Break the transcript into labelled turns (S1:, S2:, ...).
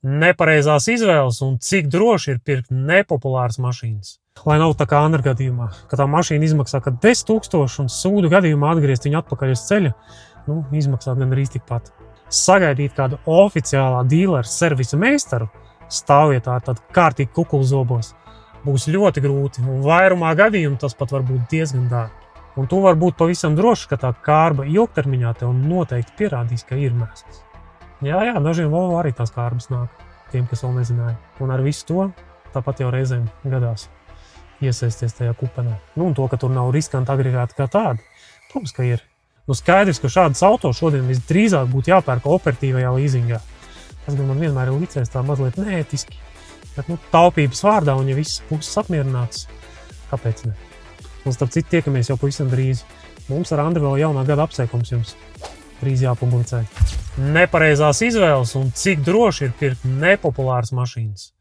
S1: nepareizās izvēles un cik droši ir pirkt nepopulāras mašīnas. Lai nav tā kā Andra gadījumā, ka tā mašīna izmaksā 10 000 un sūdu gadījumā atgriezt viņu atpakaļ uz ceļa, izmaksā gan arī tikpat. Sagaidīt kādu oficiālā dīlera servisa meistaru stāvvietā ar tādu kārtīgu kukulu zobos būs ļoti grūti, un vairumā gadījumu tas pat var būt diezgan dārgi. Un tu var būt pavisam drošs, ka tā kārba ilgtermiņā tev noteikti pierādīs, ka ir mēsls. Jā, dažiem Volvo arī tās kārbas nāk, tiem, kas vēl nezināja. Un ar visu to tāpat jau reizēm gadās iesaisties tajā kupenē. Un to, ka tur nav riskanti agregāti kā tādi, protams, ka ir. Skaidrs, ka šādas auto šodien visdrīzāk būtu jāpērk operatīvajā līzingā. Tas gan man vienmēr ir licies tā mazliet neētiski. Bet taupības vārdā, un ja visas puses apmierināts, kāpēc ne? Un starp citu tiekamies jau pavisam drīz. Mums ar Andru vēl jaunā gada apsveikums jums drīz jāpublicē. Nepareizās izvēles un cik droši ir pirkt nepopulāras mašīnas.